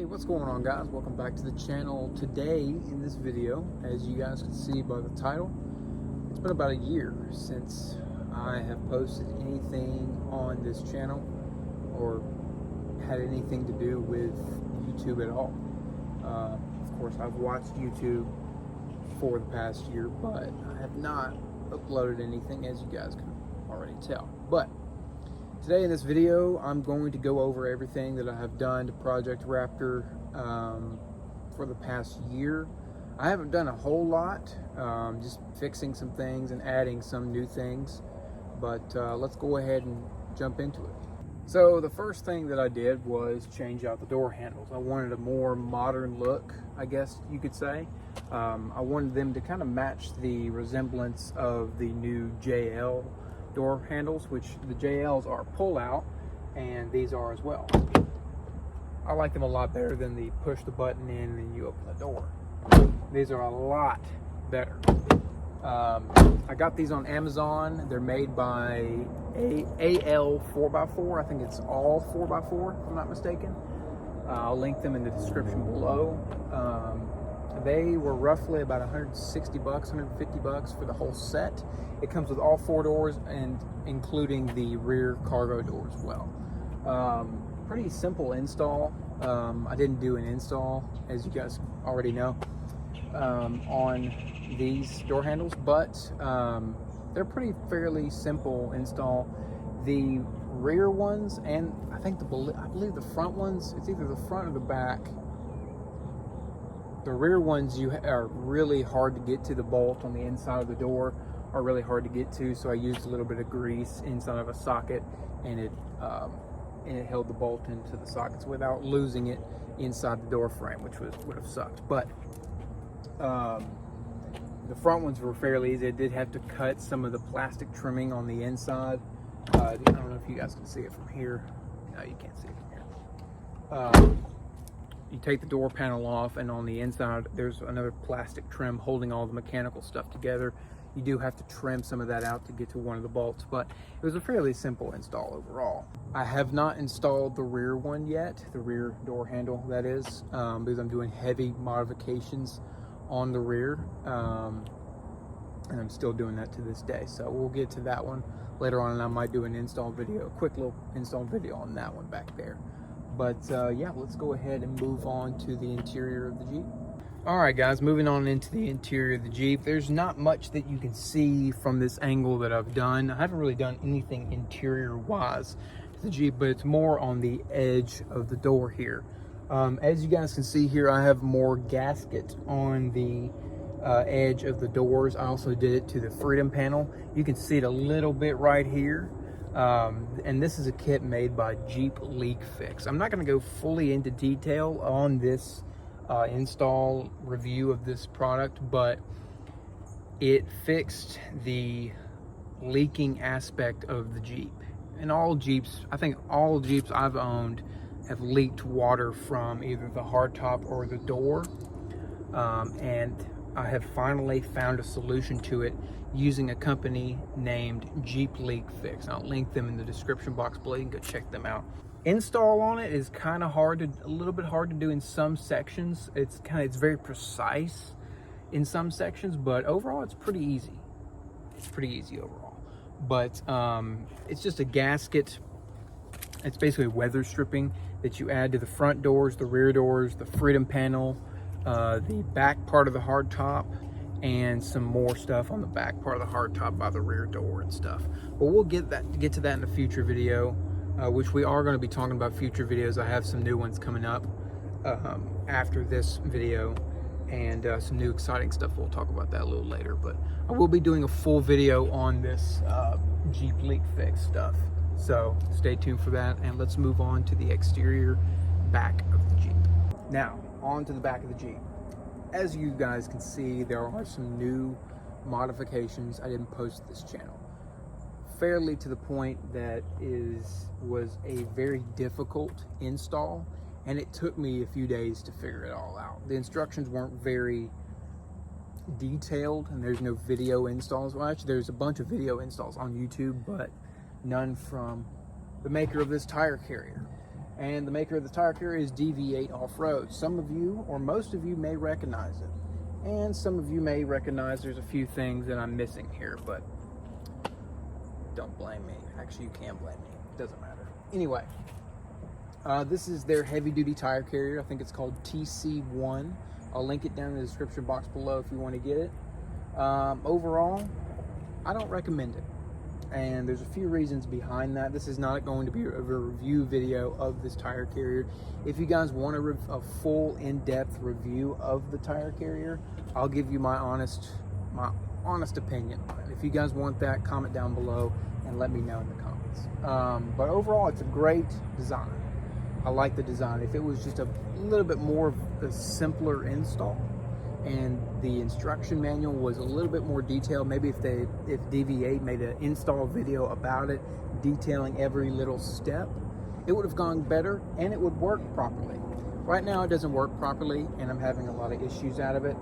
Hey, what's going on, guys? Welcome back to the channel. Today in this video, as you guys can see by the title, it's been about a year since I have posted anything on this channel or had anything to do with YouTube at all. Of course, I've watched YouTube for the past year, but I have not uploaded anything, as you guys can already tell. But today in this video, I'm going to go over everything that I have done to Project Raptor for the past year. I haven't done a whole lot, just fixing some things and adding some new things, but let's go ahead and jump into it. So the first thing that I did was change out the door handles. I wanted a more modern look, I guess you could say. I wanted them to kind of match the resemblance of the new JL door handles, which the JLs are pull out and these are as well. I like them a lot better than the push the button in and you open the door. These are a lot better. I got these on Amazon. They're made by AL 4x4. I think it's all 4x4 if I'm not mistaken. I'll link them in the description below. They were roughly about 160 bucks, 150 bucks for the whole set. It comes with all four doors and including the rear cargo door as well. Pretty simple install. I didn't do an install, as you guys already know, on these door handles, but they're pretty fairly simple install. The rear ones, and I believe the front ones, it's either the front or the back. The rear ones are really hard to get to. The bolt on the inside of the door are really hard to get to, so I used a little bit of grease inside of a socket, and it held the bolt into the sockets without losing it inside the door frame, which would have sucked. But the front ones were fairly easy. I did have to cut some of the plastic trimming on the inside. I don't know if you guys can see it from here. No, you can't see it from here. You take the door panel off, and on the inside there's another plastic trim holding all the mechanical stuff together. You do have to trim some of that out to get to one of the bolts, but it was a fairly simple install overall. I have not installed the rear one yet, the rear door handle that is, because I'm doing heavy modifications on the rear, and I'm still doing that to this day. So we'll get to that one later on, and I might do an install video, a quick little install video on that one back there. But yeah, let's go ahead and move on to the interior of the Jeep. All right, guys, moving on into the interior of the Jeep. There's not much that you can see from this angle that I've done. I haven't really done anything interior-wise to the Jeep, but it's more on the edge of the door here. As you guys can see here, I have more gasket on the edge of the doors. I also did it to the freedom panel. You can see it a little bit right here. And this is a kit made by Jeep Leak Fix. I'm not going to go fully into detail on this install review of this product, but it fixed the leaking aspect of the Jeep. And all Jeeps, I think all Jeeps I've owned have leaked water from either the hardtop or the door. And I have finally found a solution to it using a company named Jeep Leak Fix. I'll link them in the description box below. You can go check them out. Install on it is kind of a little bit hard to do in some sections. It's very precise in some sections, but overall it's pretty easy. It's pretty easy overall. But it's just a gasket. It's basically weather stripping that you add to the front doors, the rear doors, the freedom panel, the back part of the hardtop, and some more stuff on the back part of the hardtop by the rear door and stuff. But we'll get to that in a future video, which we are going to be talking about future videos. I have some new ones coming up after this video, and some new exciting stuff. We'll talk about that a little later, but I will be doing a full video on this Jeep Leak Fix stuff. So stay tuned for that, and let's move on to the exterior back of the Jeep. Now, on to the back of the Jeep. As you guys can see, there are some new modifications I didn't post to this channel. Fairly to the point that was a very difficult install, and it took me a few days to figure it all out. The instructions weren't very detailed, and there's no video installs. Well, actually, there's a bunch of video installs on YouTube, but none from the maker of this tire carrier. And the maker of the tire carrier is DV8 Offroad. Some of you, or most of you, may recognize it. And some of you may recognize there's a few things that I'm missing here, but don't blame me. Actually, you can blame me. It doesn't matter. Anyway, this is their heavy-duty tire carrier. I think it's called TC1. I'll link it down in the description box below if you want to get it. Overall, I don't recommend it. And there's a few reasons behind that. This is not going to be a review video of this tire carrier. If you guys want a full in-depth review of the tire carrier, I'll give you my honest opinion on it. If you guys want that, comment down below and let me know in the comments. But overall, it's a great design. I like the design. If it was just a little bit more of a simpler install and the instruction manual was a little bit more detailed, maybe if DV8 made an install video about it, detailing every little step, it would have gone better and it would work properly. Right now it doesn't work properly and I'm having a lot of issues out of it.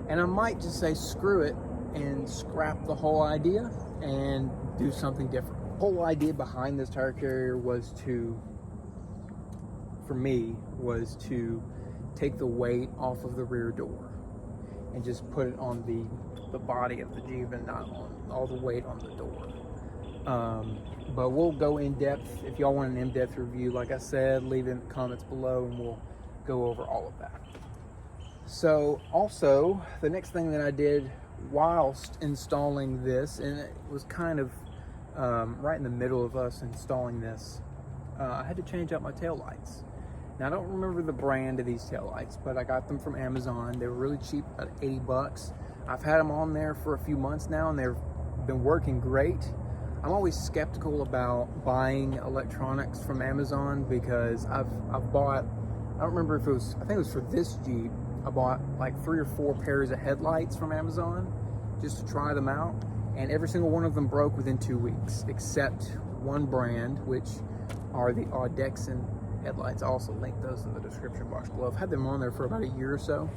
And I might just say screw it and scrap the whole idea and do something different. The whole idea behind this tire carrier was to take the weight off of the rear door and just put it on the body of the Jeep and not on all the weight on the door. But we'll go in depth. If y'all want an in-depth review, like I said, leave it in the comments below and we'll go over all of that. So also, the next thing that I did whilst installing this, and it was kind of right in the middle of us installing this, I had to change out my taillights. Now, I don't remember the brand of these taillights, but I got them from Amazon. They were really cheap, about 80 bucks. I've had them on there for a few months now, and they've been working great. I'm always skeptical about buying electronics from Amazon because I've bought, I don't remember if it was, I think it was for this Jeep, I bought like 3 or 4 pairs of headlights from Amazon just to try them out, and every single one of them broke within 2 weeks, except one brand, which are the AUDEXEN Headlights. I'll also link those in the description box below. I've had them on there for about a year or so.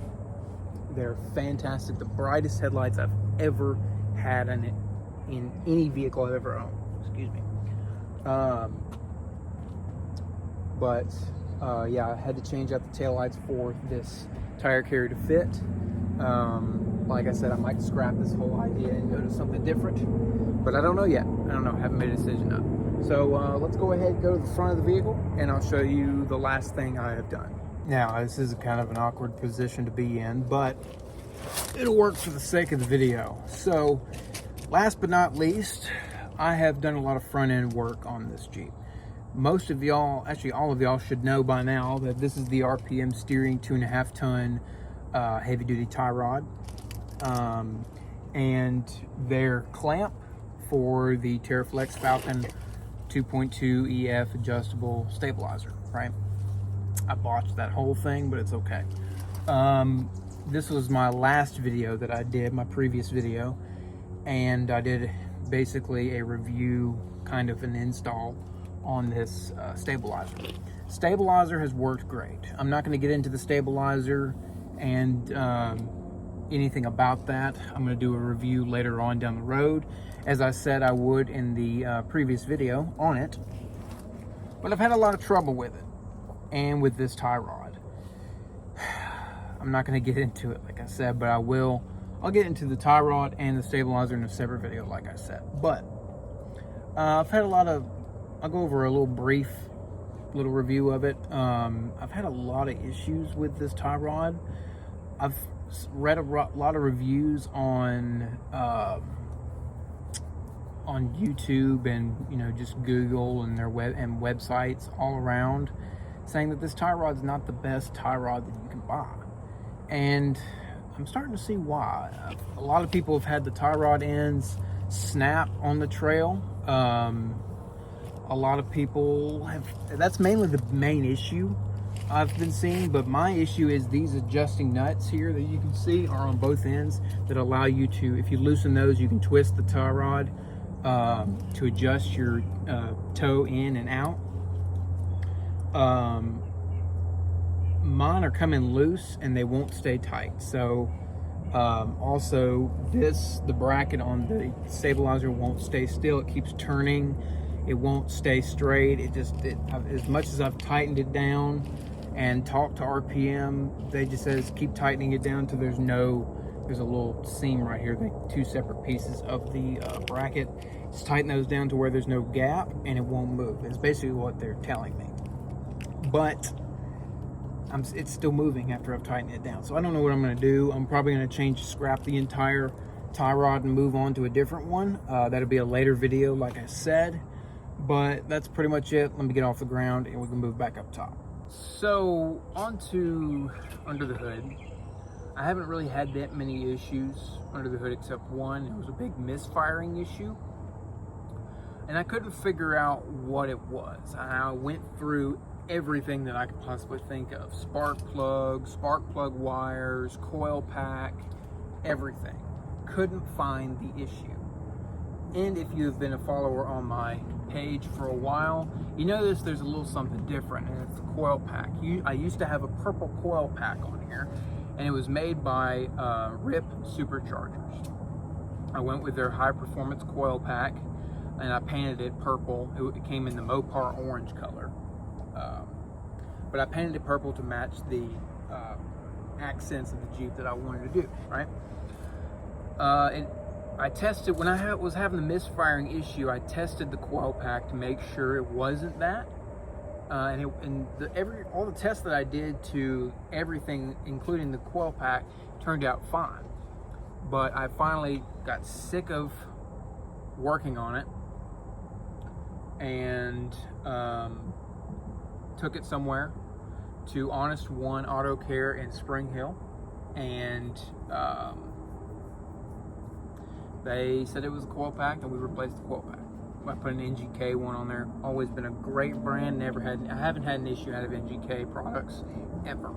They're fantastic. The brightest headlights I've ever had in any vehicle I've ever owned. Excuse me. Yeah, I had to change out the taillights for this tire carrier to fit. Like I said, I might scrap this whole idea and go to something different, but I don't know yet. I don't know. I haven't made a decision up. So let's go ahead and go to the front of the vehicle and I'll show you the last thing I have done. Now, this is kind of an awkward position to be in, but it'll work for the sake of the video. So last but not least, I have done a lot of front end work on this Jeep. Most of y'all, actually all of y'all, should know by now that this is the RPM steering 2.5 ton heavy duty tie rod. And their clamp for the TerraFlex Falcon 2.2 EF adjustable stabilizer, right? I botched that whole thing, but it's okay. This was my last video that I did, my previous video, and I did basically a review, kind of an install on this stabilizer. Stabilizer has worked great. I'm not going to get into the stabilizer and anything about that. I'm going to do a review later on down the road, as I said I would in the previous video on it. But I've had a lot of trouble with it and with this tie rod. I'm not going to get into it, like I said, but I'll get into the tie rod and the stabilizer in a separate video, like I said. But I've had I'll go over a little brief review of it. I've had a lot of issues with this tie rod. I've read a lot of reviews on YouTube and just Google and their websites all around, saying that this tie rod is not the best tie rod that you can buy, and I'm starting to see why. A lot of people have had the tie rod ends snap on the trail. A lot of people have. That's mainly the main issue I've been seeing, but my issue is these adjusting nuts here that you can see are on both ends that allow you to, if you loosen those, you can twist the tie rod to adjust your toe in and out. Mine are coming loose and they won't stay tight. So also the bracket on the stabilizer won't stay still. It keeps turning it won't stay straight. As much as I've tightened it down and talked to RPM, they just says keep tightening it down till there's a little seam right here, the two separate pieces of the bracket. Just tighten those down to where there's no gap and it won't move. It's basically what they're telling me. But it's still moving after I've tightened it down. So I don't know what I'm gonna do. I'm probably gonna scrap the entire tie rod and move on to a different one. That'll be a later video, like I said. But that's pretty much it. Let me get off the ground and we can move back up top. So onto under the hood. I haven't really had that many issues under the hood except one. It was a big misfiring issue. And I couldn't figure out what it was. I went through everything that I could possibly think of. Spark plug wires, coil pack, everything. Couldn't find the issue. And if you've been a follower on my page for a while, you notice there's a little something different, and it's the coil pack. I used to have a purple coil pack on here, and it was made by RIP Superchargers. I went with their high performance coil pack, and I painted it purple. It came in the Mopar orange color. But I painted it purple to match the accents of the Jeep that I wanted to do, right? And I tested, when I was having the misfiring issue, I tested the coil pack to make sure it wasn't that. All the tests that I did to everything, including the coil pack, turned out fine. But I finally got sick of working on it and took it somewhere to Honest One Auto Care in Spring Hill, and they said it was a coil pack, and we replaced the coil pack. I put an NGK one on there. Always been a great brand. I haven't had an issue out of NGK products ever.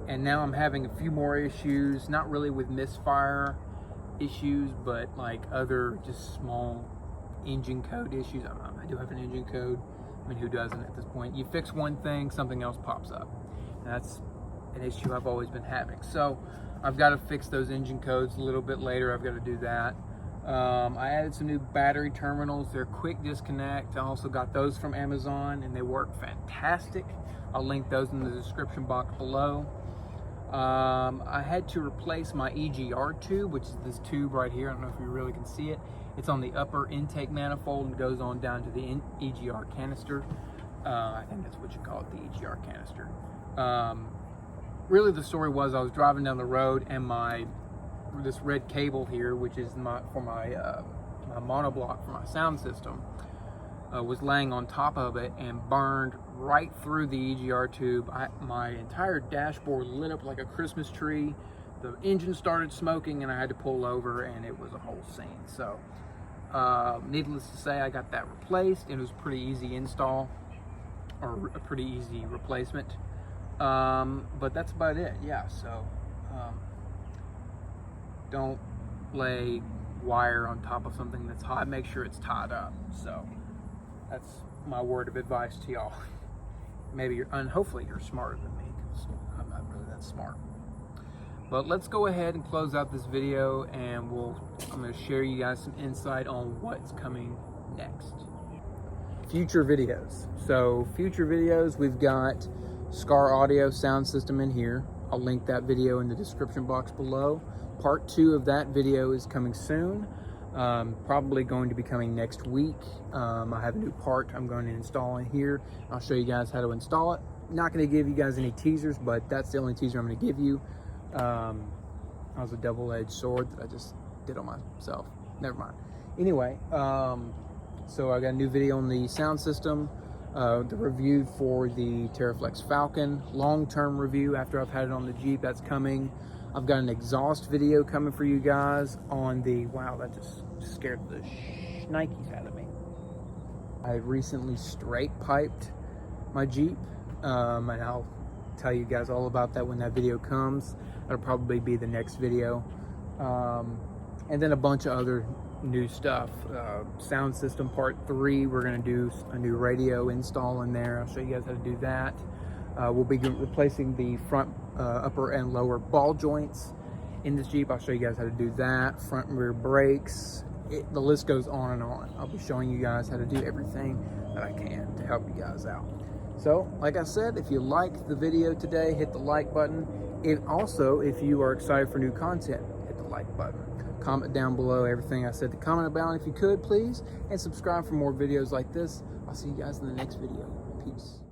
And now I'm having a few more issues, not really with misfire issues, but like other just small engine code issues. I do have an engine code. I mean, who doesn't at this point? You fix one thing, something else pops up. And that's an issue I've always been having. So I've got to fix those engine codes a little bit later. I've got to do that. I added some new battery terminals. They're quick disconnect. I also got those from Amazon, and they work fantastic. I'll link those in the description box below. I had to replace my EGR tube, which is this tube right here. I don't know if you really can see it. It's on the upper intake manifold and goes on down to the EGR canister. I think that's what you call it, the EGR canister. Really, the story was I was driving down the road, and this red cable here, which is my monoblock for my sound system, was laying on top of it and burned right through the EGR tube. My entire dashboard lit up like a Christmas tree. The engine started smoking, and I had to pull over, and it was a whole scene. So needless to say, I got that replaced, and it was a pretty easy install, or a pretty easy replacement. But that's about it. Yeah, so don't lay wire on top of something that's hot. Make sure it's tied up. So that's my word of advice to y'all. Maybe hopefully you're smarter than me, because I'm not really that smart. But let's go ahead and close out this video, and I'm going to share you guys some insight on what's coming next. Future videos. So future videos, we've got Scar Audio sound system in here. I'll link that video in the description box below. Part 2 of that video is coming soon. Probably going to be coming next week. I have a new part I'm going to install in here. I'll show you guys how to install it. Not going to give you guys any teasers, but that's the only teaser I'm going to give you. That was a double-edged sword that I just did on myself. Never mind. Anyway, so I got a new video on the sound system. The review for the TerraFlex Falcon, long-term review after I've had it on the Jeep, that's coming. I've got an exhaust video coming for you guys on the, wow, that just scared the shnikes out of me. I recently straight piped my Jeep, and I'll tell you guys all about that when that video comes. That'll probably be the next video. And then a bunch of other new stuff. Sound system part 3, we're going to do a new radio install in there. I'll show you guys how to do that. We'll be replacing the front upper and lower ball joints in this Jeep. I'll show you guys how to do that. Front and rear brakes, the list goes on and on. I'll be showing you guys how to do everything that I can to help you guys out. So, like I said, if you liked the video today, hit the like button. If you are excited for new content, hit the like button. Comment down below everything I said to comment about if you could, please. And subscribe for more videos like this. I'll see you guys in the next video. Peace.